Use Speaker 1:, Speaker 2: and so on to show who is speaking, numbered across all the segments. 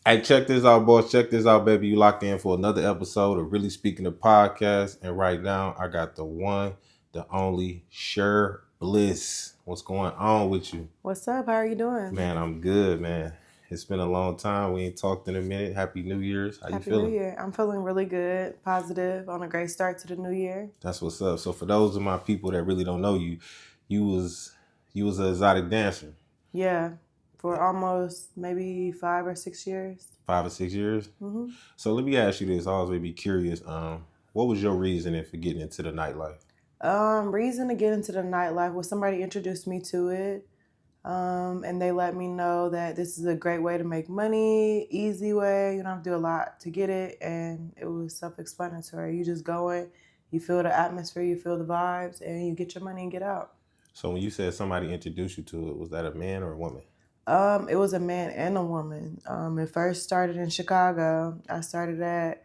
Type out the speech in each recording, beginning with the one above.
Speaker 1: Hey, check this out, boys. Check this out, baby. You locked in for another episode of Really Speaking the Podcast. And right now, I got the one, the only Sharbliss. What's going on with you?
Speaker 2: What's up? How are you doing?
Speaker 1: Man, I'm good, man. It's been a long time. We ain't talked in a minute. Happy New Year's. How you
Speaker 2: Happy New
Speaker 1: feeling?
Speaker 2: Year. I'm feeling really good, positive, on a great start to the new year.
Speaker 1: That's what's up. So for those of my people that really don't know you, you was you was an exotic dancer.
Speaker 2: Yeah, for almost maybe 5 or 6 years.
Speaker 1: 5 or 6 years.
Speaker 2: hmm
Speaker 1: So let me ask you this. I always be curious. What was your reasoning for getting into the nightlife?
Speaker 2: Reason to get into the nightlife was somebody introduced me to it. And they let me know that this is a great way to make money, easy way. You don't have to do a lot to get it. And it was self-explanatory. You just go in, you feel the atmosphere, you feel the vibes, and you get your money and get out.
Speaker 1: So when you said somebody introduced you to it, was that a man or a woman?
Speaker 2: It was a man and a woman. It first started in Chicago. I started at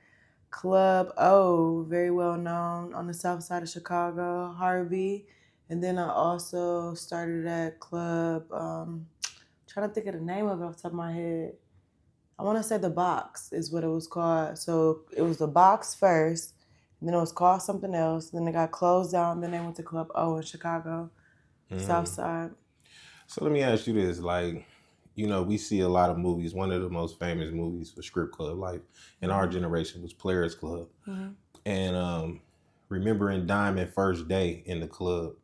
Speaker 2: Club O, very well known on the south side of Chicago, Harvey. And then I also started at Club, trying to think of the name of it off the top of my head. I want to say The Box is what it was called. So it was The Box first, and then it was called something else. Then it got closed down. Then they went to Club O in Chicago, south
Speaker 1: Mm.
Speaker 2: side.
Speaker 1: So let me ask you this: we see a lot of movies. One of the most famous movies for strip club life in our generation was Players Club.
Speaker 2: hmm
Speaker 1: And remembering Diamond first day in the club,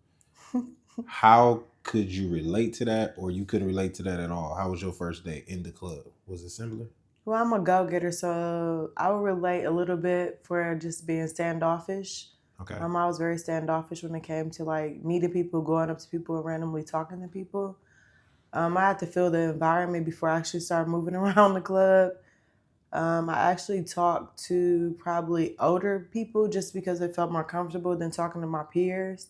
Speaker 1: how could you relate to that, or you couldn't relate to that at all? How was your first day in the club? Was it similar?
Speaker 2: Well, I'm a go getter, so I would relate a little bit for just being standoffish.
Speaker 1: Okay.
Speaker 2: I was very standoffish when it came to like meeting people, going up to people, and randomly talking to people. I had to feel the environment before I actually started moving around the club. I actually talked to probably older people just because it felt more comfortable than talking to my peers.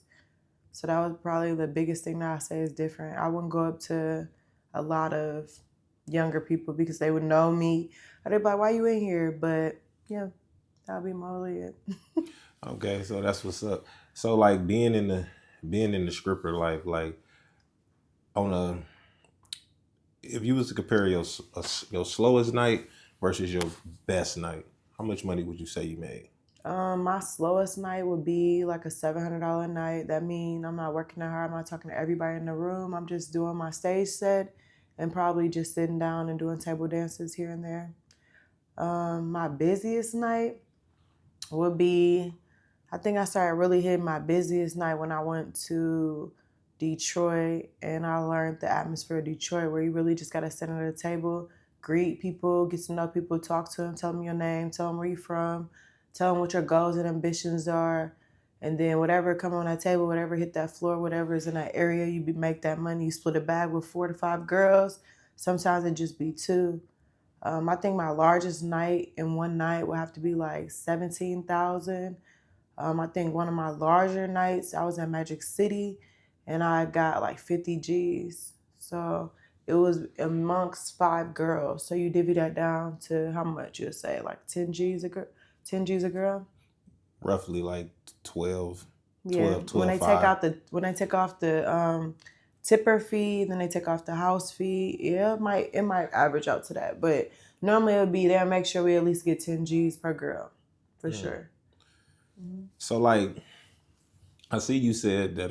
Speaker 2: So that was probably the biggest thing that I say is different. I wouldn't go up to a lot of younger people because they would know me. Or they'd be like, "Why you in here?" But yeah, that'll be mostly it.
Speaker 1: Okay, so that's what's up. So like being in the stripper life, like on a if you was to compare your slowest night versus your best night, how much money would you say you made?
Speaker 2: My slowest night would be like a $700 night. That means I'm not working that hard. I'm not talking to everybody in the room. I'm just doing my stage set and probably just sitting down and doing table dances here and there. My busiest night would be, I think I started really hitting my busiest night when I went to Detroit and I learned the atmosphere of Detroit where you really just got to sit at a table, greet people, get to know people, talk to them, tell them your name, tell them where you're from, tell them what your goals and ambitions are. And then whatever come on that table, whatever hit that floor, whatever is in that area, make that money. You split a bag with 4 to 5 girls. Sometimes it just be two. I think my largest night in one night would have to be like 17,000. I think one of my larger nights, I was in Magic City and I got like 50 G's. So it was amongst 5 girls. So you divvy that down to how much you'd say, like 10 G's a girl? 10 G's a girl?
Speaker 1: Roughly like 12,
Speaker 2: Yeah.
Speaker 1: 12, 12, 5.
Speaker 2: When they take off the tipper fee, then they take off the house fee. Yeah, it might average out to that. But normally it would be they'll make sure we at least get 10 G's per girl. For
Speaker 1: Hmm.
Speaker 2: sure. Mm-hmm.
Speaker 1: So like I see you said that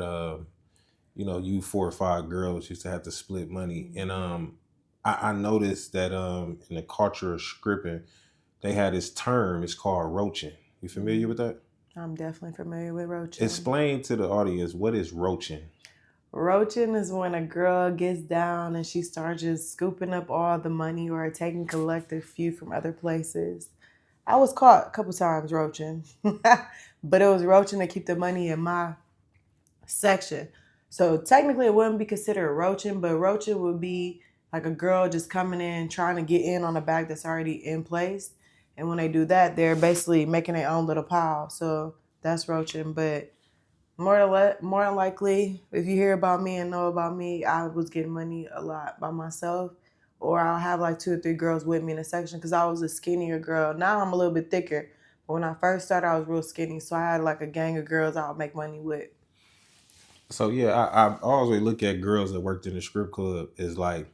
Speaker 1: you 4 or 5 girls used to have to split money. And I noticed that in the culture of stripping, they had this term, it's called roaching. You familiar with that?
Speaker 2: I'm definitely familiar with roaching.
Speaker 1: Explain to the audience what is roaching.
Speaker 2: Roaching is when a girl gets down and she starts just scooping up all the money or taking collective few from other places. I was caught a couple times roaching, but it was roaching to keep the money in my section. So technically, it wouldn't be considered roaching, but roaching would be like a girl just coming in trying to get in on a bag that's already in place. And when they do that, they're basically making their own little pile. So that's roaching. But more than likely, if you hear about me and know about me, I was getting money a lot by myself, or I'll have like 2 or 3 girls with me in a section because I was a skinnier girl. Now I'm a little bit thicker, but when I first started, I was real skinny, so I had like a gang of girls I would make money with.
Speaker 1: So yeah, I always look at girls that worked in the strip club as like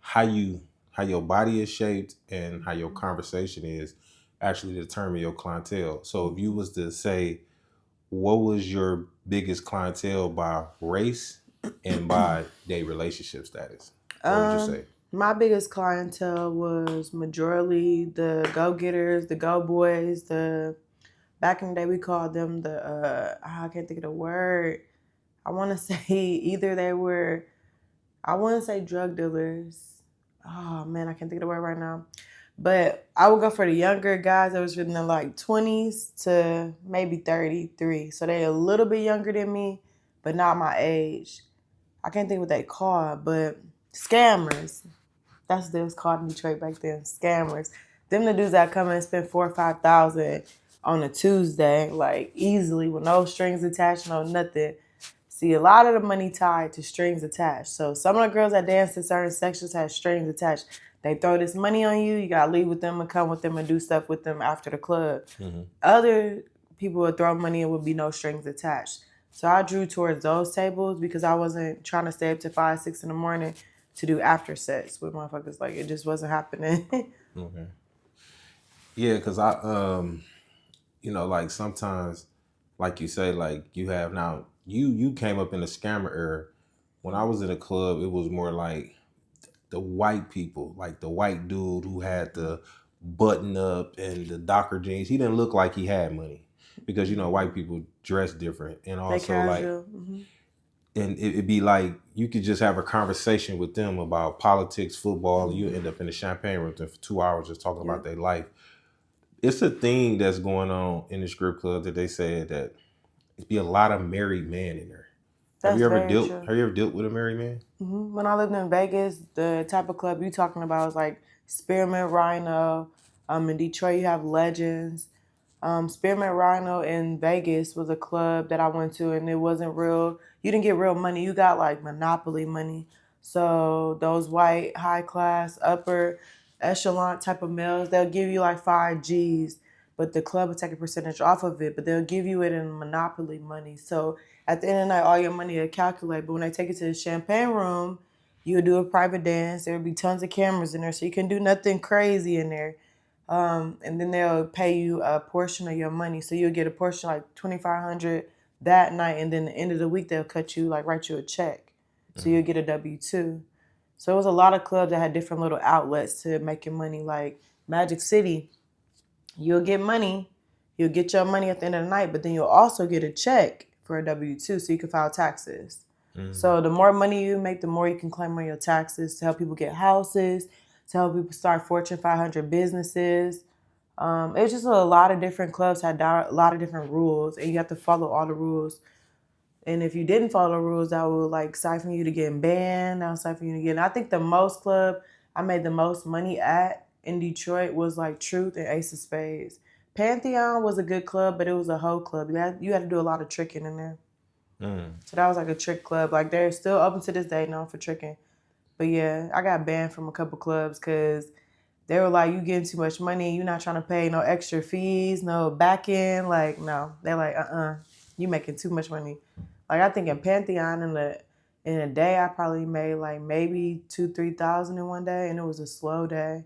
Speaker 1: how you how your body is shaped and how your conversation is actually determine your clientele. So if you was to say, what was your biggest clientele by race and by their relationship status, what would you say?
Speaker 2: My biggest clientele was majority the go-getters, the go-boys, the back in the day we called them the I can't think of the word. I want to say either they were, I want to say drug dealers. Oh man, I can't think of the word right now. But I would go for the younger guys that was in the like 20s to maybe 33. So they a little bit younger than me, but not my age. I can't think what they called, but scammers. That's what it was called in Detroit back then. Scammers. Them the dudes that come and spend 4 or 5 thousand on a Tuesday, like easily with no strings attached, no nothing. See, a lot of the money tied to strings attached. So some of the girls that dance in certain sections have strings attached. They throw this money on you. You gotta leave with them and come with them and do stuff with them after the club.
Speaker 1: Mm-hmm.
Speaker 2: Other people would throw money and would be no strings attached. So I drew towards those tables because I wasn't trying to stay up to 5, 6 in the morning to do after sets with motherfuckers. Like it just wasn't happening.
Speaker 1: Okay. Yeah, because I you know, like sometimes, like you say, like you have now, you came up in the scammer era. When I was in a club, it was more like the white people, like the white dude who had the button up and the Docker jeans. He didn't look like he had money because you know white people dress different, and
Speaker 2: They
Speaker 1: also like,
Speaker 2: casual. Mm-hmm.
Speaker 1: and it'd be like you could just have a conversation with them about politics, football, and you end up in the champagne room for 2 hours just talking about their life. It's a thing that's going on in the strip club that they said that it'd be a lot of married men in there.
Speaker 2: That's very true.
Speaker 1: Have you ever dealt with a married man?
Speaker 2: Mm-hmm. When I lived in Vegas, the type of club you talking about was like Spearmint Rhino. In Detroit, you have Legends. Spearmint Rhino in Vegas was a club that I went to, and it wasn't real. You didn't get real money. You got like monopoly money. So those white, high class, upper echelon type of males, they'll give you like 5 G's, but the club will take a percentage off of it. But they'll give you it in monopoly money. So at the end of the night, all your money will calculate. But when they take it to the champagne room, you'll do a private dance. There will be tons of cameras in there, so you can do nothing crazy in there. And then they'll pay you a portion of your money. So you'll get a portion like 2,500 that night, and then the end of the week they'll cut you like write you a check. So you'll get a W-2. So it was a lot of clubs that had different little outlets to making money. Like Magic City, you'll get money. You'll get your money at the end of the night, but then you'll also get a check for a W-2 so you can file taxes.
Speaker 1: Mm-hmm.
Speaker 2: So the more money you make, the more you can claim on your taxes to help people get houses, to help people start Fortune 500 businesses. It was just a lot of different clubs had a lot of different rules, and you have to follow all the rules. And if you didn't follow the rules, that would like siphon you to getting banned. That would siphon you to getting. I think the most club I made the most money at in Detroit was like Truth and Ace of Spades. Pantheon was a good club, but it was a hoe club. You had to do a lot of tricking in there. So that was like a trick club. Like they're still open to this day known for tricking. But yeah, I got banned from a couple clubs because they were like, you getting too much money. You're not trying to pay no extra fees, no back end. Like, no. They're like, you making too much money. Like I think in Pantheon in a day I probably made like maybe 2,000-3,000 in one day, and it was a slow day.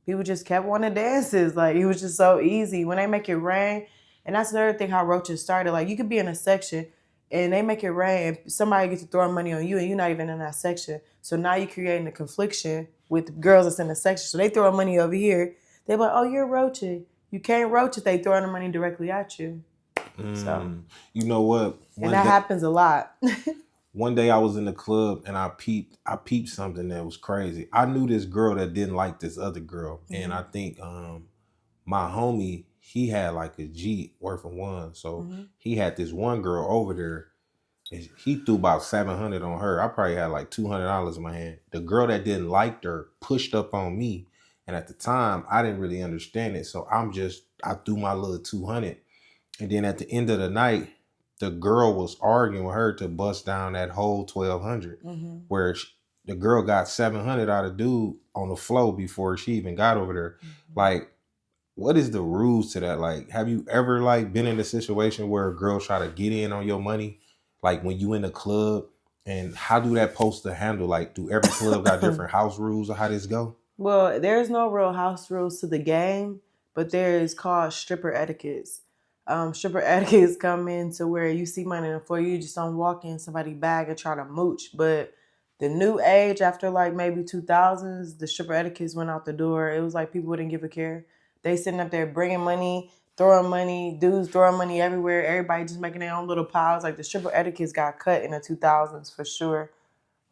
Speaker 2: People just kept wanting dances. Like it was just so easy. When they make it rain, and that's another thing how roaches started. Like you could be in a section and they make it rain and somebody gets to throw money on you and you're not even in that section. So now you're creating a confliction with girls that's in the section. So they throw money over here. They're like, oh, you're roaching. You can't roach if they throwing the money directly at you. So
Speaker 1: you know what?
Speaker 2: And that happens a lot.
Speaker 1: One day I was in the club and I peeped something that was crazy. I knew this girl that didn't like this other girl. And I think my homie, he had like a G worth of one. So he had this one girl over there. And he threw about 700 on her. I probably had like $200 in my hand. The girl that didn't like her pushed up on me. And at the time, I didn't really understand it. So I threw my little 200. And then at the end of the night, the girl was arguing with her to bust down that whole 1,200, where the girl got 700 out of dude on the floor before she even got over there. Like, what is the rules to that? Like, have you ever like been in a situation where a girl try to get in on your money? Like when you in a club, and how do that supposed to handle? Like, do every club got different house rules or how this go?
Speaker 2: Well, there's no real house rules to the game, but there is called stripper etiquettes. Stripper etiquettes come into where you see money on the floor, you just don't walk in somebody's bag and try to mooch. But the new age, after like maybe 2000s, the stripper etiquettes went out the door. It was like people wouldn't give a care. They sitting up there bringing money, throwing money, dudes throwing money everywhere. Everybody just making their own little piles. Like the stripper etiquettes got cut in the 2000s for sure.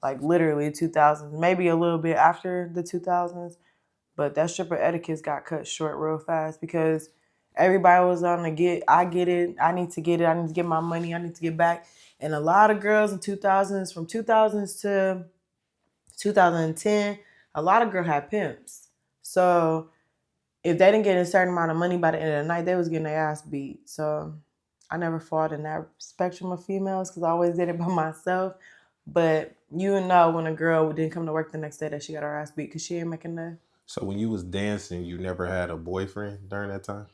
Speaker 2: Like literally 2000s, maybe a little bit after the 2000s, but that stripper etiquette got cut short real fast because everybody was on the I get it, I need to get it, I need to get my money, I need to get back. And a lot of girls in 2000s, from 2000s to 2010, a lot of girls had pimps. So if they didn't get a certain amount of money by the end of the night, they was getting their ass beat. So I never fought in that spectrum of females because I always did it by myself. But you know when a girl didn't come to work the next day that she got her ass beat because she ain't making the.
Speaker 1: So when you was dancing, you never had a boyfriend during that time?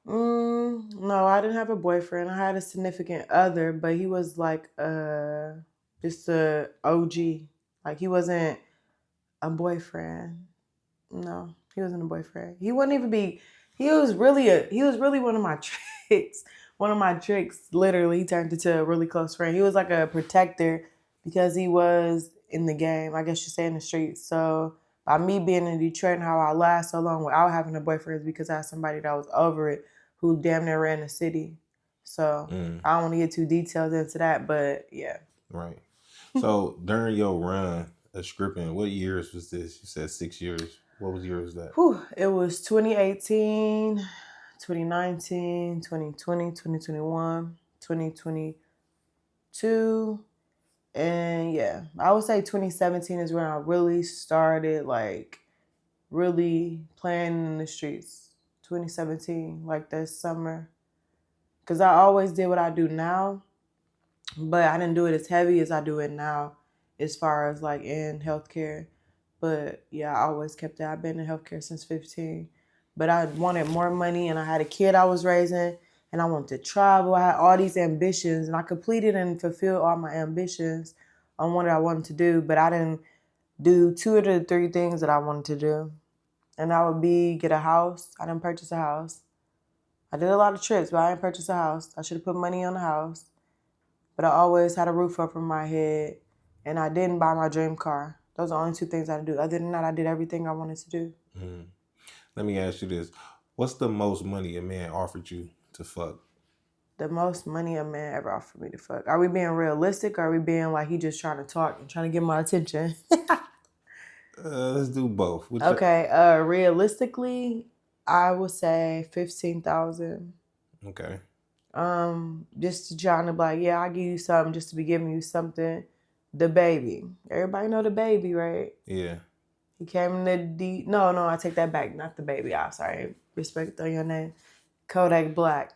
Speaker 2: No, I didn't have a boyfriend. I had a significant other, but he was like just a OG. Like he wasn't a boyfriend. No, he wasn't a boyfriend. He wouldn't even be. He was really one of my tricks. One of my tricks. Literally, he turned into a really close friend. He was like a protector because he was in the game. I guess you say in the streets. So by me being in Detroit and how I last so long without having a boyfriend is because I had somebody that was over it who damn near ran the city. So I don't want to get too detailed into that, but yeah.
Speaker 1: Right. So during your run of scripting, what years was this? You said 6 years. What was years that?
Speaker 2: It was 2018, 2019, 2020, 2021, 2022. And yeah, I would say 2017 is when I really started like really playing in the streets. 2017, like this summer. Because I always did what I do now, but I didn't do it as heavy as I do it now as far as like in healthcare. But yeah, I always kept it. I've been in healthcare since 15. But I wanted more money and I had a kid I was raising and I wanted to travel. I had all these ambitions and I completed and fulfilled all my ambitions on what I wanted to do, but I didn't do two of the three things that I wanted to do. And that would be get a house. I didn't purchase a house. I did a lot of trips, but I didn't purchase a house. I should have put money on the house. But I always had a roof over my head and I didn't buy my dream car. Those are the only two things I did. Other than that, I did everything I wanted to do.
Speaker 1: Mm. Let me ask you this. What's the most money a man offered you to fuck?
Speaker 2: The most money a man ever offered me to fuck. Are we being realistic or are we being like he just trying to talk and trying to get my attention?
Speaker 1: Let's do both.
Speaker 2: Okay, realistically, I would say 15,000.
Speaker 1: Okay.
Speaker 2: Just to trying to be like, yeah, I'll give you something just to be giving you something. The baby. Everybody know the baby, right?
Speaker 1: Yeah.
Speaker 2: He came in the no, I take that back. Not the baby. I'm sorry. Respect on your name. Kodak Black.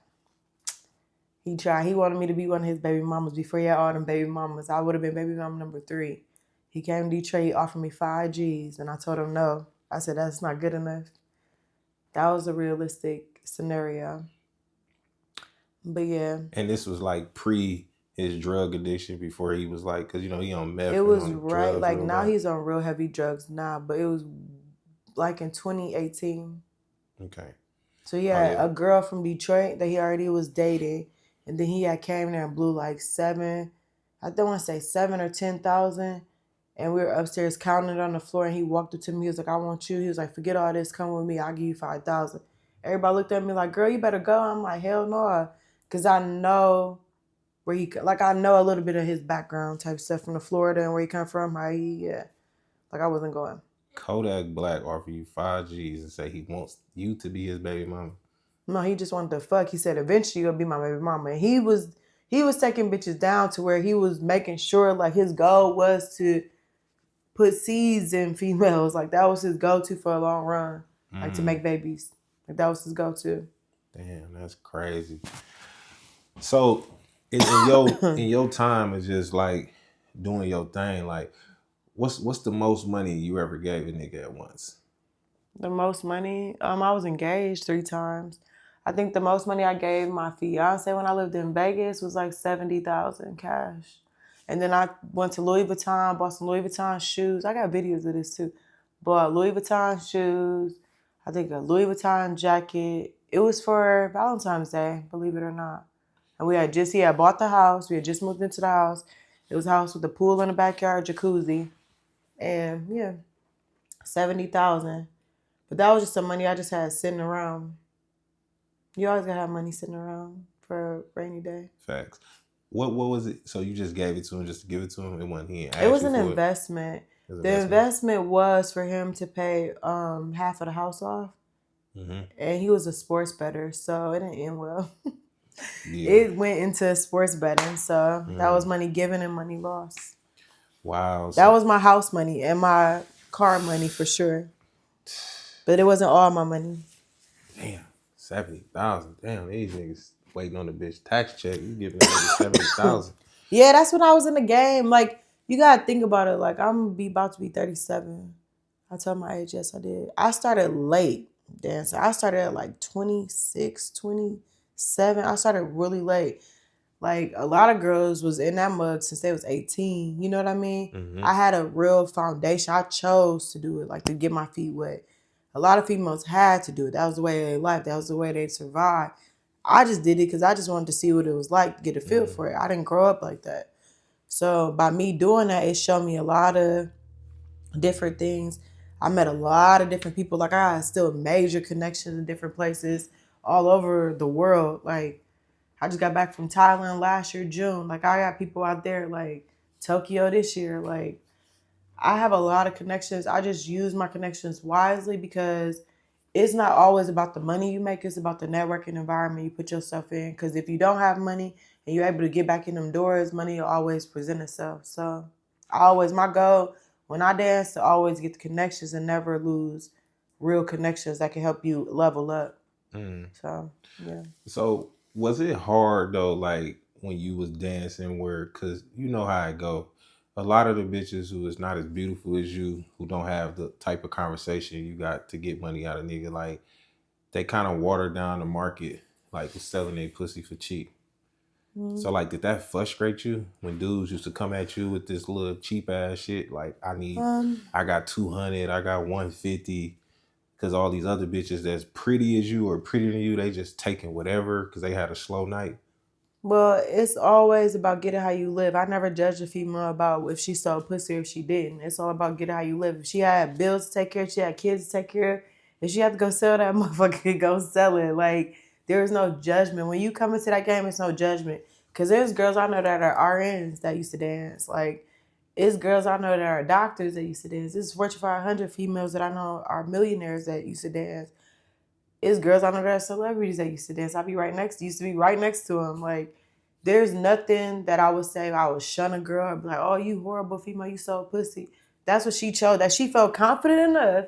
Speaker 2: He tried. He wanted me to be one of his baby mamas before he had all them baby mamas. I would have been baby mama number 3. He came to Detroit, offered me 5 G's, and I told him no. I said that's not good enough. That was a realistic scenario. But yeah.
Speaker 1: And this was like pre his drug addiction before he was like, because he on meth.
Speaker 2: It was
Speaker 1: on
Speaker 2: right.
Speaker 1: drugs
Speaker 2: Like now
Speaker 1: bad.
Speaker 2: he's on real heavy drugs now, but it was like in 2018.
Speaker 1: Okay.
Speaker 2: So he had a girl from Detroit that he already was dating, and then he had came there and blew like I don't want to say 7 or 10,000, and we were upstairs counting it on the floor, and he walked up to me. He was like, "I want you." He was like, "Forget all this, come with me. I'll give you 5,000." Everybody looked at me like, "Girl, you better go." I'm like, "Hell no," because I know where I know a little bit of his background type stuff from the Florida and where he come from. Like I wasn't going.
Speaker 1: Kodak Black offered you 5 G's and say he wants you to be his baby mama.
Speaker 2: No, he just wanted to fuck. He said eventually you'll be my baby mama. And he was taking bitches down to where he was making sure like his goal was to put seeds in females. Like that was his go-to for a long run. Like to make babies. Like that was his go-to.
Speaker 1: Damn, that's crazy. So in your time is just like doing your thing. Like what's the most money you ever gave a nigga at once?
Speaker 2: The most money? I was engaged 3 times. I think the most money I gave my fiance when I lived in Vegas was like 70,000 cash. And then I went to Louis Vuitton, bought some Louis Vuitton shoes. I got videos of this too. Bought Louis Vuitton shoes. I think a Louis Vuitton jacket. It was for Valentine's Day, believe it or not. And he had bought the house. We had just moved into the house. It was a house with a pool in the backyard, jacuzzi. And yeah, 70,000. But that was just some money I just had sitting around. You always gotta have money sitting around for a rainy day.
Speaker 1: Facts. What was it? So you just gave it to him just to give it to him? It wasn't he
Speaker 2: It
Speaker 1: asked
Speaker 2: was
Speaker 1: you
Speaker 2: an
Speaker 1: for it?
Speaker 2: investment.
Speaker 1: It was
Speaker 2: The
Speaker 1: an investment.
Speaker 2: investment was for him to pay half of the house off.
Speaker 1: Mm-hmm.
Speaker 2: And he was a sports bettor, so it didn't end well.
Speaker 1: Yeah.
Speaker 2: It went into sports betting, so that was
Speaker 1: Mm.
Speaker 2: money given and money lost.
Speaker 1: Wow.
Speaker 2: That
Speaker 1: So,
Speaker 2: was my house money and my car money for sure. But it wasn't all my money.
Speaker 1: damn, 70,000. Damn, these niggas waiting on the bitch tax check. You giving that nigga 70,000.
Speaker 2: Yeah, that's when I was in the game. Like, you gotta think about it. Like, I'm about to be 37. I told my age, yes, I did. I started late dancing. I started at like 26, 27. I started really late. Like, a lot of girls was in that mug since they was 18. You know what I mean?
Speaker 1: Mm-hmm.
Speaker 2: I had a real foundation. I chose to do it, like to get my feet wet. A lot of females had to do it. That was the way they lived. That was the way they survived. I just did it because I just wanted to see what it was like, to get a feel for it. I didn't grow up like that. So by me doing that, it showed me a lot of different things. I met a lot of different people. Like, I had still major connections in different places all over the world. Like, I just got back from Thailand last year, June. Like, I got people out there, like Tokyo this year. Like, I have a lot of connections. I just use my connections wisely because it's not always about the money you make. It's about the networking environment you put yourself in. Because if you don't have money and you're able to get back in them doors, money will always present itself. So my goal when I dance to always get the connections and never lose real connections that can help you level up.
Speaker 1: Mm.
Speaker 2: So, yeah.
Speaker 1: So was it hard though, like when you was dancing cause you know how it go. A lot of the bitches who is not as beautiful as you, who don't have the type of conversation you got to get money out of nigga, like they kind of water down the market, like selling their pussy for cheap.
Speaker 2: Mm-hmm.
Speaker 1: So like, did that frustrate you when dudes used to come at you with this little cheap ass shit? Like, I got 200, I got 150, because all these other bitches that's pretty as you or prettier than you, they just taking whatever because they had a slow night.
Speaker 2: Well, it's always about getting how you live. I never judged a female about if she sold pussy or if she didn't. It's all about getting how you live. If she had bills to take care of, she had kids to take care of, if she had to go sell that motherfucker, go sell it. Like, there's no judgment. When you come into that game, it's no judgment. Because there's girls I know that are RNs that used to dance. Like, it's girls I know that are doctors that used to dance. It's Fortune 500 females that I know are millionaires that used to dance. It's girls I know that are celebrities that used to dance. Used to be right next to them. Like, there's nothing that I would say I would shun a girl or be like, oh, you horrible female, you sold pussy. That's what she chose. That she felt confident enough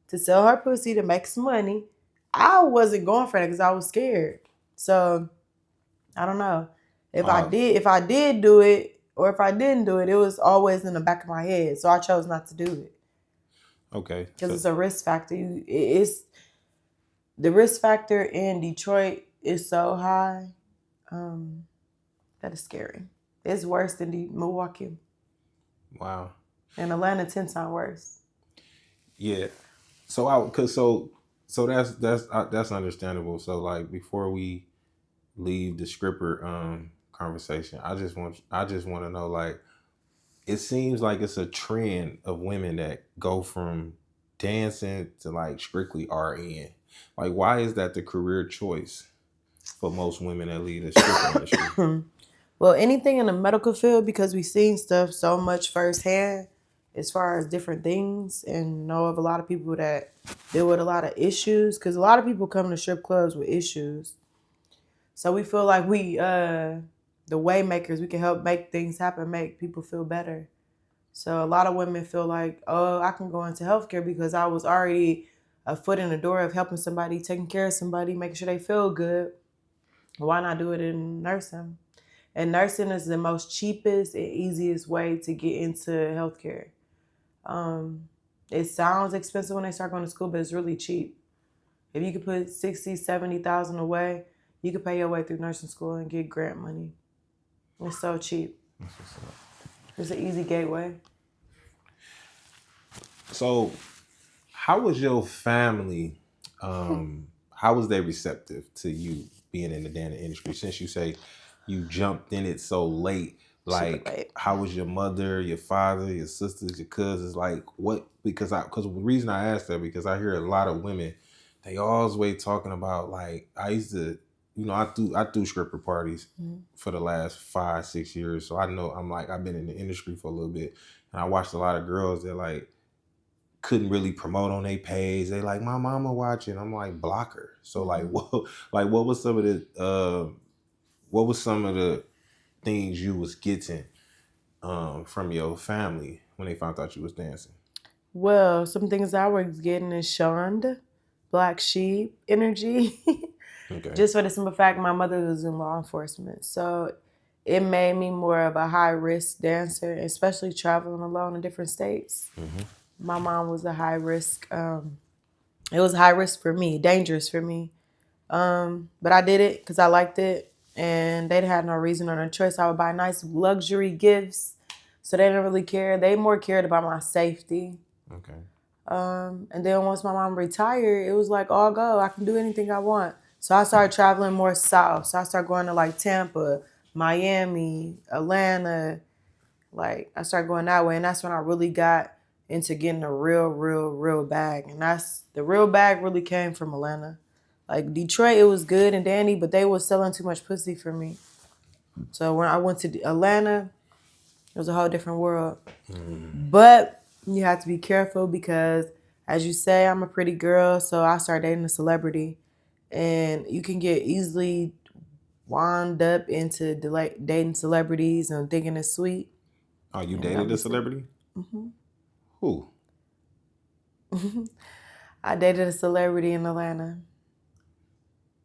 Speaker 2: to sell her pussy to make some money. I wasn't going for that because I was scared. So I don't know. If I did do it or if I didn't do it, it was always in the back of my head. So I chose not to do it.
Speaker 1: Okay.
Speaker 2: Because it's a risk factor. It's the risk factor in Detroit is so high. That is scary. It's worse than Milwaukee.
Speaker 1: Wow.
Speaker 2: And Atlanta 10 times worse.
Speaker 1: Yeah. So that's understandable. So like, before we leave the stripper conversation, I just want to know, like, it seems like it's a trend of women that go from dancing to like strictly RN. Like, why is that the career choice for most women that lead the stripper industry?
Speaker 2: Well, anything in the medical field, because we've seen stuff so much firsthand as far as different things and know of a lot of people that deal with a lot of issues. Because a lot of people come to strip clubs with issues. So we feel like the way makers, we can help make things happen, make people feel better. So a lot of women feel like, oh, I can go into healthcare because I was already a foot in the door of helping somebody, taking care of somebody, making sure they feel good. Why not do it in nursing? And nursing is the most cheapest and easiest way to get into healthcare. It sounds expensive when they start going to school, but it's really cheap. If you could put 60, 70,000 away, you could pay your way through nursing school and get grant money. It's so cheap. It's an easy gateway.
Speaker 1: So How was your family? How was they receptive to you being in the dancing industry? Since you say you jumped in it so late,
Speaker 2: Super
Speaker 1: like
Speaker 2: late.
Speaker 1: how was your mother, your father, your sisters, your cousins? Like what? Because the reason I asked that because I hear a lot of women, they always talking about like I used to, I threw stripper parties
Speaker 2: Mhm.
Speaker 1: for the last 5-6 years, so I know I've been in the industry for a little bit, and I watched a lot of girls that like couldn't really promote on their page. They like my mama watching. I'm like block her. So like what was some of the things you was getting from your family when they found out you was dancing?
Speaker 2: Well, some things I was getting is shunned, black sheep energy.
Speaker 1: Okay.
Speaker 2: Just for the simple fact my mother was in law enforcement. So it made me more of a high risk dancer, especially traveling alone in different states.
Speaker 1: Mm-hmm.
Speaker 2: My mom was a high risk. It was high risk for me, dangerous for me. But I did it because I liked it, and they had no reason or no choice. I would buy nice luxury gifts, so they didn't really care. They more cared about my safety.
Speaker 1: Okay.
Speaker 2: And then once my mom retired, it was like all go. I can do anything I want. So I started traveling more south. So I started going to like Tampa, Miami, Atlanta. Like I started going that way, and that's when I really got into getting a real bag. And that's the real bag really came from Atlanta. Like Detroit, it was good and dandy, but they was selling too much pussy for me. So when I went to Atlanta, it was a whole different world. But you have to be careful because, as you say, I'm a pretty girl, so I started dating a celebrity, and you can get easily wound up into dating celebrities and thinking it's sweet.
Speaker 1: Oh, you
Speaker 2: And
Speaker 1: dated a
Speaker 2: obviously,
Speaker 1: celebrity? Who?
Speaker 2: I dated a celebrity in Atlanta.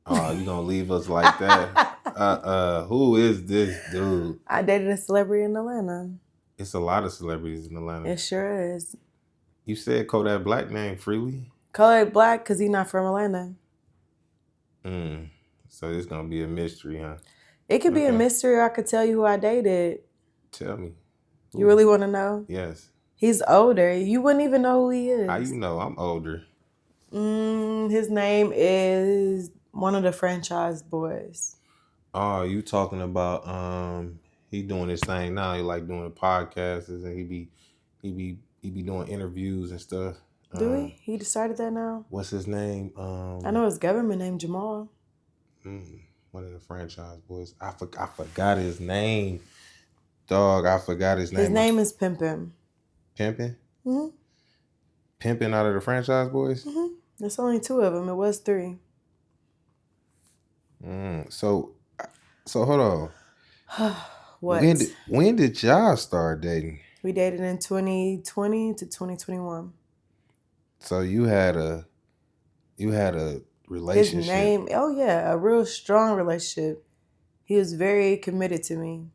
Speaker 1: Oh, you gonna leave us like that? Who is this dude?
Speaker 2: I dated a celebrity in Atlanta.
Speaker 1: It's a lot of celebrities in Atlanta.
Speaker 2: It sure is.
Speaker 1: You said Kodak Black name freely.
Speaker 2: Kodak Black because he's not from Atlanta.
Speaker 1: So it's gonna be a mystery, huh?
Speaker 2: It could be a
Speaker 1: Okay.
Speaker 2: mystery, or I could tell you who I dated.
Speaker 1: Tell me.
Speaker 2: You really want to know?
Speaker 1: Yes.
Speaker 2: He's older. You wouldn't even know who he
Speaker 1: How
Speaker 2: is.
Speaker 1: you know? I'm older.
Speaker 2: His name is one of the franchise boys.
Speaker 1: Oh, you talking about he doing this thing now. He like doing podcasts and he be doing interviews and stuff.
Speaker 2: Do he? He decided that now?
Speaker 1: What's his name?
Speaker 2: I know his government named Jamal.
Speaker 1: One of the franchise boys. I forgot his name. Dog, I forgot his name.
Speaker 2: His name is Pimpin'.
Speaker 1: Pimpin'?
Speaker 2: Mm-hmm.
Speaker 1: Pimpin' out of the franchise boys?
Speaker 2: Mm-hmm. There's only 2 of them. It was 3.
Speaker 1: So hold on.
Speaker 2: What?
Speaker 1: When did y'all start dating?
Speaker 2: We dated in 2020 to 2021.
Speaker 1: So you had a relationship.
Speaker 2: His name, oh yeah, a real strong relationship. He was very committed to me.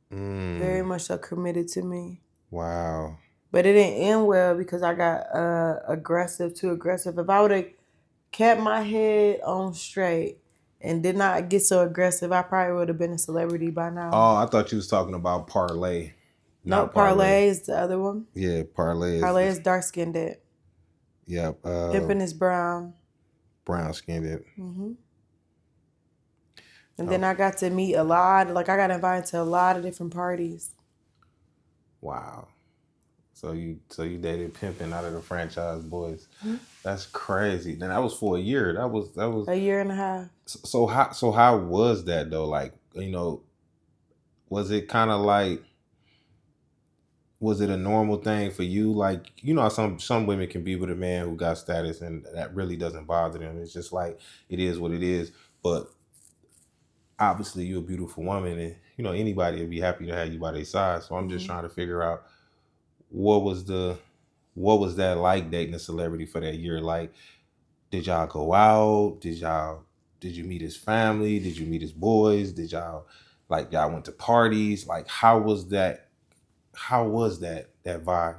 Speaker 2: Very much so committed to me.
Speaker 1: Wow.
Speaker 2: But it didn't end well because I got too aggressive. If I would have kept my head on straight and did not get so aggressive, I probably would have been a celebrity by now.
Speaker 1: Oh, I thought you was talking about Parlay.
Speaker 2: No, Parlay is the other one.
Speaker 1: Yeah, Parlay.
Speaker 2: Parlay is dark skinned.
Speaker 1: Yep.
Speaker 2: Pimpin' is brown.
Speaker 1: Brown skinned.
Speaker 2: And then I got to meet a lot. Like I got invited to a lot of different parties.
Speaker 1: Wow. So you dated Pimpin' out of the franchise boys. That's crazy. Then that was for a year. That was
Speaker 2: a year and a half.
Speaker 1: So how was that though? Like, was it kind of like, was it a normal thing for you? Like, some women can be with a man who got status and that really doesn't bother them. It's just like, it is what it is. But obviously you're a beautiful woman and, anybody would be happy to have you by their side. So I'm just trying to figure out what was that like dating a celebrity for that year? Like, did y'all go out? Did you meet his family? Did you meet his boys? Did y'all went to parties? Like, how was that vibe?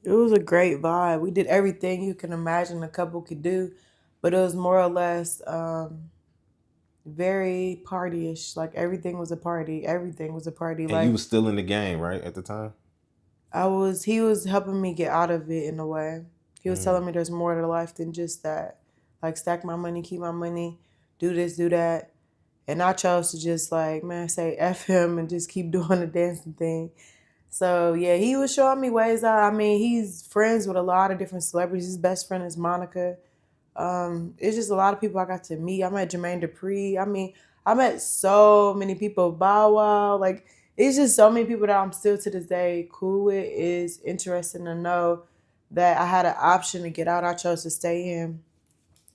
Speaker 2: It was a great vibe. We did everything you can imagine a couple could do, but it was more or less very partyish. Like everything was a party. Everything was a party.
Speaker 1: And
Speaker 2: like
Speaker 1: you was still in the game, right, at the time?
Speaker 2: He was helping me get out of it in a way. He was telling me there's more to life than just that. Like, stack my money, keep my money, do this, do that. And I chose to just, like, man, say F him and just keep doing the dancing thing. So, yeah, he was showing me ways out. I mean, he's friends with a lot of different celebrities. His best friend is Monica. It's just a lot of people I got to meet. I met Jermaine Dupri. I mean, I met so many people. Bow Wow. Like, it's just so many people that I'm still to this day cool with. It's interesting to know that I had an option to get out. I chose to stay in.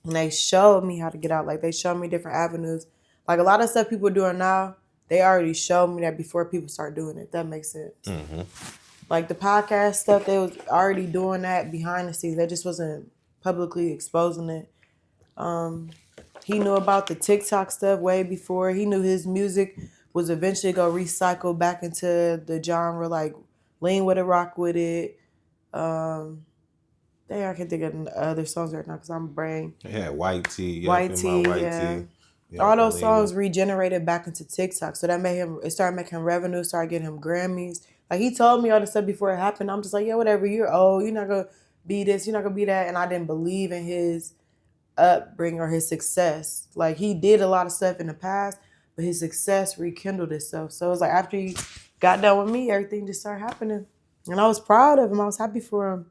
Speaker 2: And they showed me how to get out. Like, they showed me different avenues. Like, a lot of stuff people are doing now, they already showed me that before people start doing it. That makes sense.
Speaker 1: Mm-hmm.
Speaker 2: Like, the podcast stuff, they was already doing that behind the scenes. They just wasn't publicly exposing it. He knew about the TikTok stuff way before. He knew his music was eventually going to recycle back into the genre, like Lean With It, Rock With It. I can't think of other songs right now because I'm brain.
Speaker 1: Yeah, White Tee.
Speaker 2: White Tee, yeah. All those songs regenerated back into TikTok. So that made him, it started making him revenue, started getting him Grammys. Like, he told me all this stuff before it happened. I'm just like, yeah, whatever, you're old. You're not going to be this, you're not going to be that. And I didn't believe in his upbringing or his success. Like, he did a lot of stuff in the past, but his success rekindled itself. So it was like after he got done with me, everything just started happening. And I was proud of him. I was happy for him.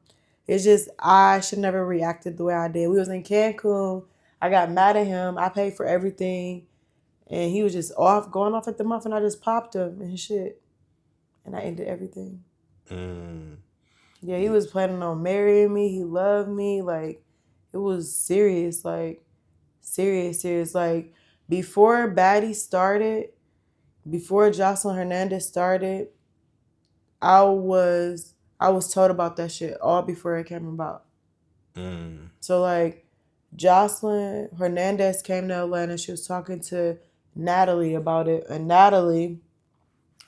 Speaker 2: It's just I should never reacted the way I did. We was in Cancun. I got mad at him. I paid for everything. And he was just going off at the mouth, and I just popped him and shit. And I ended everything. Yeah, he was planning on marrying me. He loved me. Like, it was serious. Like, serious. Like, before Baddie started, before Jocelyn Hernandez started, I was told about that shit all before it came about. So, like, Jocelyn Hernandez came to Atlanta. She was talking to Natalie about it. And Natalie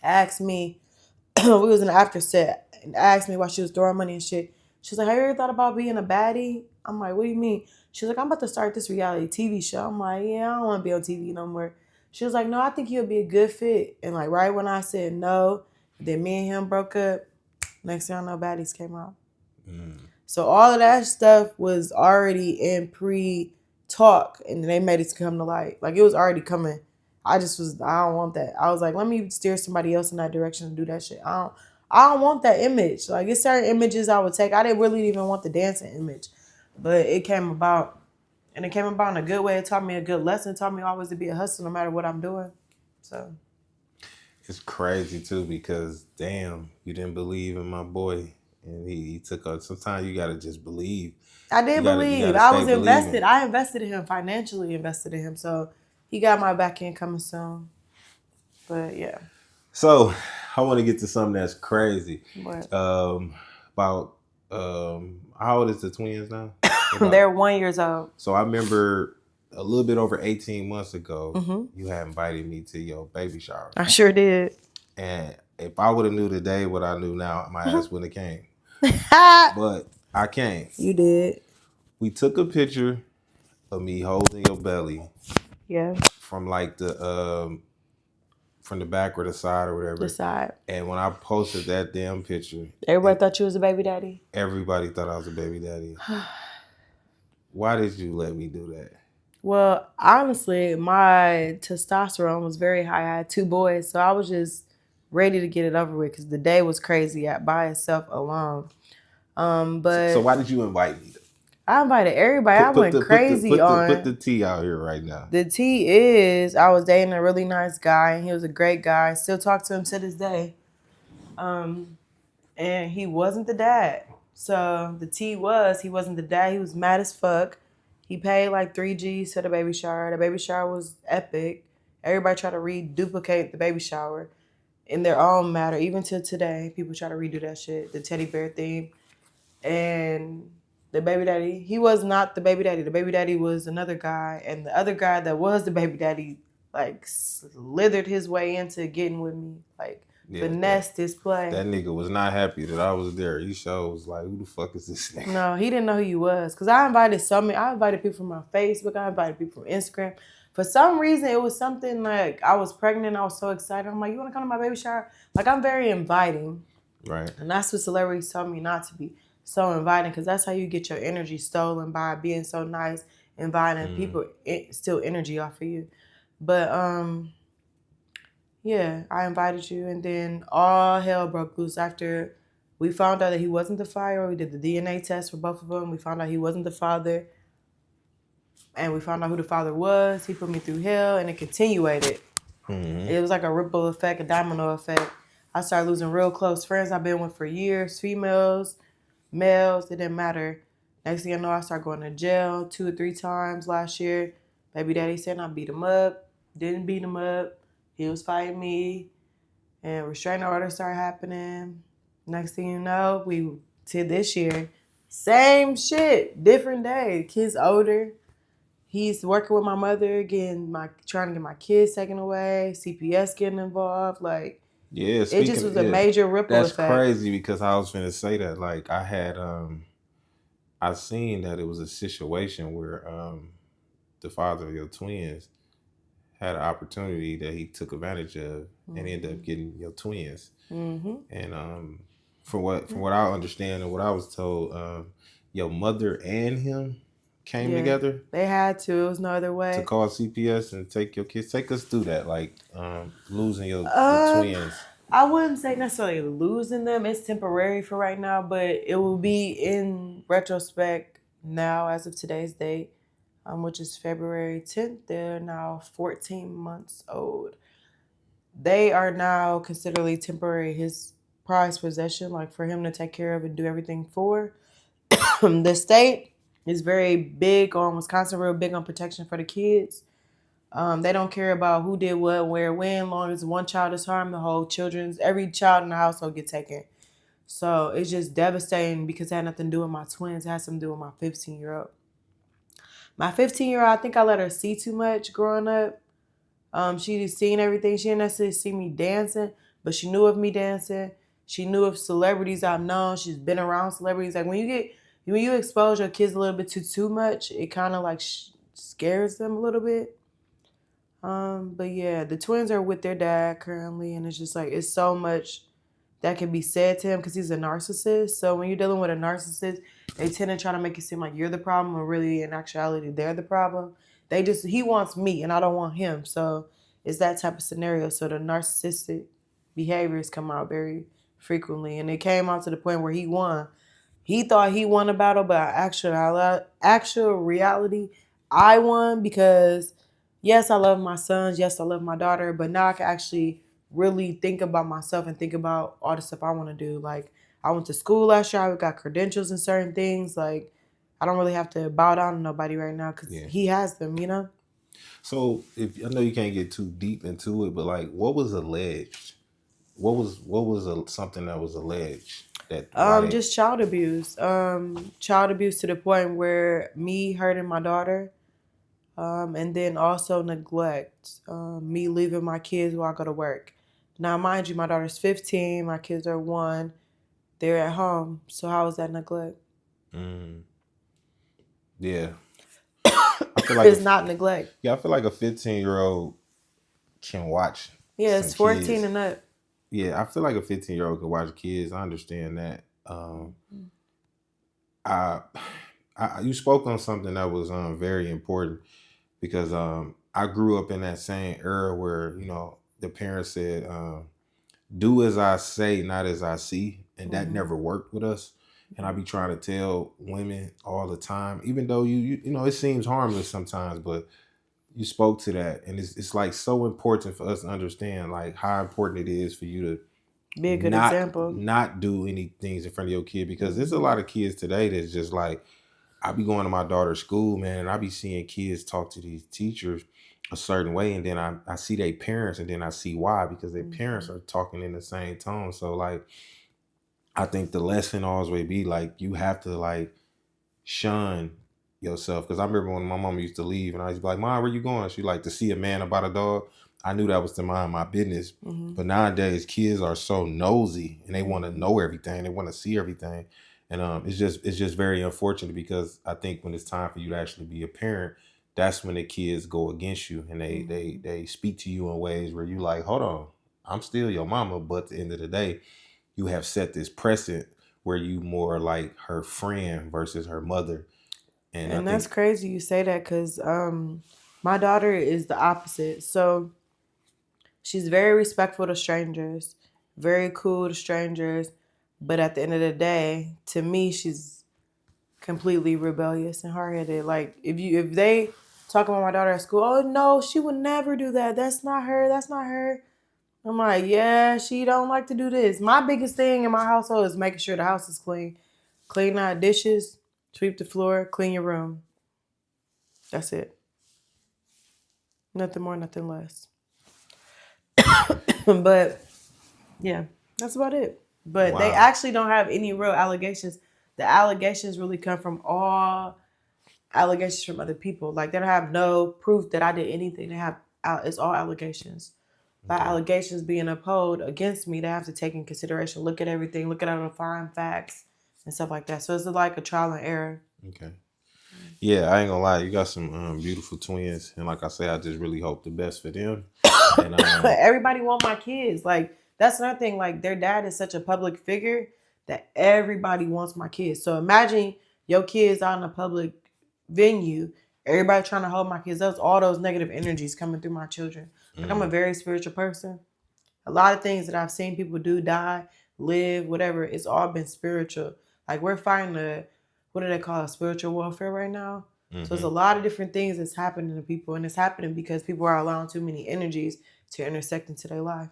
Speaker 2: asked me, we was in the after set, and asked me why she was throwing money and shit. She was like, have you ever thought about being a baddie? I'm like, what do you mean? She was like, I'm about to start this reality TV show. I'm like, yeah, I don't want to be on TV no more. She was like, no, I think you'll be a good fit. And, like, right when I said no, then me and him broke up. Next thing I know, Baddies came out. So all of that stuff was already in pre-talk, and they made it come to light. Like, it was already coming. I don't want that. I was like, let me steer somebody else in that direction and do that shit. I don't want that image. Like, it's certain images I would take. I didn't really even want the dancing image, but it came about, and it came about in a good way. It taught me a good lesson. It taught me always to be a hustler no matter what I'm doing. So
Speaker 1: it's crazy too, because damn, you didn't believe in my boy, and he took us. Sometimes you gotta just believe.
Speaker 2: I did believe. I was invested. I invested in him, financially invested in him. So he got my back end coming soon. But yeah.
Speaker 1: So I want to get to something that's crazy.
Speaker 2: What?
Speaker 1: About how old is the twins now?
Speaker 2: They're 1 year old.
Speaker 1: So I remember a little bit over 18 months ago, you had invited me to your baby shower.
Speaker 2: I sure did.
Speaker 1: And if I would have knew today what I knew now, my ass wouldn't have came. But I came.
Speaker 2: You did.
Speaker 1: We took a picture of me holding your belly.
Speaker 2: Yeah.
Speaker 1: From like the from the back or the side or whatever.
Speaker 2: The side.
Speaker 1: And when I posted that damn picture,
Speaker 2: everybody thought you was a baby daddy.
Speaker 1: Everybody thought I was a baby daddy. Why did you let me do that?
Speaker 2: Well, honestly, my testosterone was very high. I had 2 boys, so I was just ready to get it over with because the day was crazy by itself alone. But
Speaker 1: so why did you invite me?
Speaker 2: I invited everybody. I went crazy
Speaker 1: put the tea out here right now.
Speaker 2: The tea is I was dating a really nice guy, and he was a great guy. I still talk to him to this day. And he wasn't the dad. So the tea was he wasn't the dad. He was mad as fuck. He paid like 3 G's to the baby shower. The baby shower was epic. Everybody tried to reduplicate the baby shower in their own matter. Even to today, people try to redo that shit, the teddy bear theme. And the baby daddy, he was not the baby daddy. The baby daddy was another guy. And the other guy that was the baby daddy, like, slithered his way into getting with me. Like, finessed his play.
Speaker 1: That nigga was not happy that I was there. He was like, who the fuck is this nigga?
Speaker 2: No, he didn't know who you was. Because I invited people from my Facebook. I invited people from Instagram. For some reason, it was something like I was pregnant. I was so excited. I'm like, you want to come to my baby shower? Like, I'm very inviting.
Speaker 1: Right.
Speaker 2: And that's what celebrities tell me not to be. so inviting, because that's how you get your energy stolen, by being so nice, inviting
Speaker 1: Mm.
Speaker 2: people, steal energy off of you. But yeah, I invited you, and then all hell broke loose after we found out that he wasn't the father. We did the DNA test for both of them. We found out he wasn't the father, and we found out who the father was. He put me through hell, and it continuated.
Speaker 1: Mm-hmm.
Speaker 2: It was like a ripple effect, a domino effect. I started losing real close friends I've been with for years, females, males, it didn't matter. Next thing I know, I started going to jail 2 or 3 times last year. Baby daddy said I beat him up. Didn't beat him up. He was fighting me. And restraining orders started happening. Next thing you know, we to this year, same shit, different day. Kid's older. He's working with my mother, trying to get my kids taken away. CPS getting involved. Like
Speaker 1: Yeah,
Speaker 2: it just
Speaker 1: speaking of,
Speaker 2: was a
Speaker 1: yeah,
Speaker 2: major ripple
Speaker 1: that's
Speaker 2: effect.
Speaker 1: crazy because I was finna say that. Like I seen that it was a situation where the father of your twins had an opportunity that he took advantage of and ended up getting your twins.
Speaker 2: Mm-hmm.
Speaker 1: And from what I understand and what I was told, your mother and him came
Speaker 2: Yeah,
Speaker 1: together
Speaker 2: they had to. It was no other
Speaker 1: to
Speaker 2: way.
Speaker 1: call CPS and take your kids. Take us through that, like losing your
Speaker 2: Um,
Speaker 1: twins.
Speaker 2: I wouldn't say necessarily losing them. It's temporary for right now, but it will be in retrospect now, as of today's date, which is February 10th. They're now 14 months old. They are now considered temporary his prized possession, like for him to take care of and do everything for. The state is very big on Wisconsin, real big on protection for the kids. They don't care about who did what, where, when. Long as one child is harmed, every child in the household get taken. So it's just devastating because it had nothing to do with my twins. It had something to do with my 15-year-old. My 15-year-old, I think I let her see too much growing up. She seen everything. She didn't necessarily see me dancing, but she knew of me dancing. She knew of celebrities I've known. She's been around celebrities. Like when you expose your kids a little bit too much, it kind of like scares them a little bit. But yeah, the twins are with their dad currently, and it's just like it's so much that can be said to him because he's a narcissist. So when you're dealing with a narcissist, they tend to try to make it seem like you're the problem, when really in actuality they're the problem. He wants me and I don't want him. So it's that type of scenario. So the narcissistic behaviors come out very frequently, and it came out to the point where he won. He thought he won a battle, but actual reality, I won because yes, I love my sons. Yes, I love my daughter. But now I can actually really think about myself and think about all the stuff I want to do. Like I went to school last year. I got credentials in certain things. Like I don't really have to bow down to nobody right now because
Speaker 1: Yeah.
Speaker 2: he has them. You know.
Speaker 1: So if I know you can't get too deep into it, but like, what was alleged? What was something that was alleged that why they?
Speaker 2: Just child abuse. Child abuse to the point where me hurting my daughter. And then also neglect, me leaving my kids while I go to work. Now, mind you, my daughter's 15, my kids are 1, they're at home. So how is that neglect?
Speaker 1: Mm, yeah, I feel like
Speaker 2: It's not neglect.
Speaker 1: I feel like a 15-year-old can watch
Speaker 2: Yeah,
Speaker 1: some
Speaker 2: it's 14
Speaker 1: kids.
Speaker 2: and up.
Speaker 1: Yeah, I feel like a 15-year-old can watch kids. I understand that. I, you spoke on something that was very important because I grew up in that same era where the parents said, "Do as I say, not as I see," and that
Speaker 2: Mm-hmm.
Speaker 1: never worked with us. And I be trying to tell women all the time, even though it seems harmless sometimes, but you spoke to that, and it's like so important for us to understand like how important it is for you to
Speaker 2: Be a good
Speaker 1: not
Speaker 2: example.
Speaker 1: not do any things in front of your kid because there's a
Speaker 2: Mm-hmm.
Speaker 1: lot of kids today that's just like I be going to my daughter's school, man, and I be seeing kids talk to these teachers a certain way, and then I see their parents, and then I see why because their parents
Speaker 2: Mm-hmm.
Speaker 1: are talking in the same tone. So like I think the lesson always be like you have to like shun yourself. Because I remember when my mom used to leave and I used to be like, "Mom, where you going?" She like to see a man about a dog. I knew that was to mind my business.
Speaker 2: Mm-hmm.
Speaker 1: But nowadays kids are so nosy and they want to
Speaker 2: Mm-hmm.
Speaker 1: know everything. They want to see everything. And it's just very unfortunate because I think when it's time for you to actually be a parent, that's when the kids go against you and they they
Speaker 2: Mm-hmm.
Speaker 1: they speak to you in ways where you like, hold on, I'm still your mama, but at the end of the day, you have set this precedent were you more like her friend versus her mother? And I
Speaker 2: And that's
Speaker 1: think,
Speaker 2: crazy you say that because my daughter is the opposite. So she's very respectful to strangers, very cool to strangers. But at the end of the day, to me, she's completely rebellious and hard headed. Like if they talk about my daughter at school, oh no, she would never do that. That's not her. That's not her. I'm like, yeah, she don't like to do this. My biggest thing in my household is making sure the house is clean. Clean out dishes, sweep the floor, clean your room. That's it. Nothing more, nothing less. But yeah, that's about it. But they
Speaker 1: wow,
Speaker 2: actually don't have any real allegations. The allegations really come from all allegations from other people. Like they don't have no proof that I did anything. They have it's all allegations. By
Speaker 1: okay,
Speaker 2: allegations being upheld against me, they have to take in consideration, look at everything, look at all the fine facts and stuff like that. So it's like a trial and error.
Speaker 1: okay. Yeah, I ain't gonna lie, you got some beautiful twins, and like I say, I just really hope the best for them. And
Speaker 2: Everybody want my kids. Like that's another thing. Like their dad is such a public figure that everybody wants my kids. So imagine your kids out in a public venue, everybody trying to hold my kids. That's all those negative energies coming through my children. Like I'm a very spiritual person. A lot of things that I've seen people do, die, live, whatever, it's all been spiritual. Like we're fighting what do they call it, spiritual warfare right now. So there's a lot of different things that's happening to people, and it's happening because people are allowing too many energies to intersect into their life.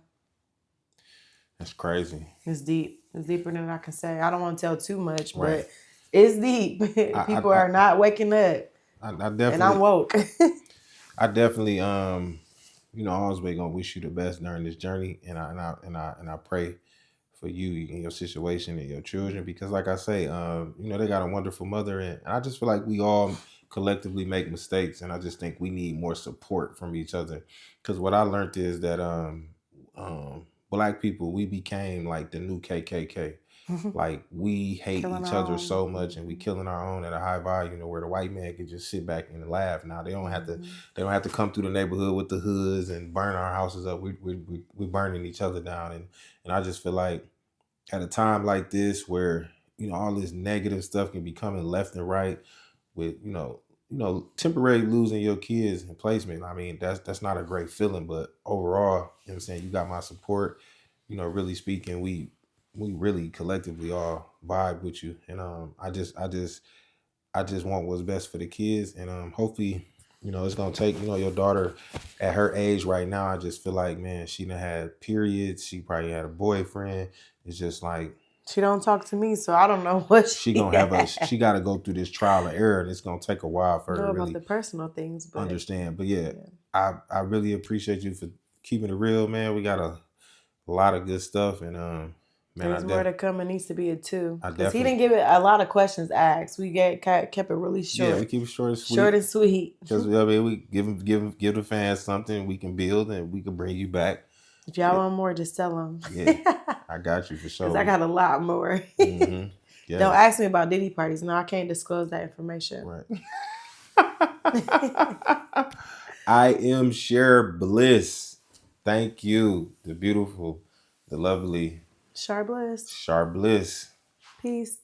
Speaker 1: that's crazy.
Speaker 2: It's deep. It's deeper than I can say. I don't want to tell too much,
Speaker 1: Right.
Speaker 2: but it's deep.
Speaker 1: I I
Speaker 2: People
Speaker 1: I,
Speaker 2: are not waking up,
Speaker 1: I
Speaker 2: and I'm
Speaker 1: definitely
Speaker 2: woke.
Speaker 1: I definitely always gonna wish you the best during this journey, and I pray for you and your situation and your children, because like I say, they got a wonderful mother, and I just feel like we all collectively make mistakes, and I just think we need more support from each other. Because what I learned is that black people, we became like the new KKK. Like we hate
Speaker 2: Killing
Speaker 1: each
Speaker 2: our
Speaker 1: other
Speaker 2: own.
Speaker 1: so much, and we killing our own at a high volume, where the white man can just sit back and laugh. Now they don't have to come through the neighborhood with the hoods and burn our houses up. We burning each other down, and I just feel like at a time like this where all this negative stuff can be coming left and right with temporarily losing your kids in placement. I mean, that's not a great feeling, but overall, what I'm saying, you got my support. Really speaking, we really collectively all vibe with you, and I just want what's best for the kids, and hopefully, it's gonna take your daughter at her age right now. I just feel like, man, she done had periods. She probably had a boyfriend. It's just like
Speaker 2: She don't talk to me, so I don't know what
Speaker 1: she
Speaker 2: she
Speaker 1: gonna have she got to go through this trial and error, and it's gonna take a while for her
Speaker 2: know
Speaker 1: to
Speaker 2: about the
Speaker 1: really
Speaker 2: personal things, but
Speaker 1: understand. But yeah,
Speaker 2: yeah.
Speaker 1: I really appreciate you for keeping it real, man. We got a lot of good stuff, and man,
Speaker 2: There's more to come. It needs to be a two
Speaker 1: I
Speaker 2: because he
Speaker 1: definitely,
Speaker 2: didn't give it a lot of questions asked. We kept it really
Speaker 1: yeah, we
Speaker 2: short,
Speaker 1: keep it short and
Speaker 2: short
Speaker 1: sweet.
Speaker 2: and sweet.
Speaker 1: Because I mean, we give the fans something we can build, and we can bring you back.
Speaker 2: If y'all
Speaker 1: Yeah,
Speaker 2: want more, just tell them.
Speaker 1: yeah, I got you for
Speaker 2: Because I
Speaker 1: sure.
Speaker 2: got a lot more.
Speaker 1: Mm-hmm.
Speaker 2: Don't
Speaker 1: Yes,
Speaker 2: ask me about Diddy parties. No, I can't disclose that information.
Speaker 1: right. I am Sharbliss. Thank you, the beautiful, the lovely
Speaker 2: Sharbliss.
Speaker 1: Sharbliss.
Speaker 2: Peace.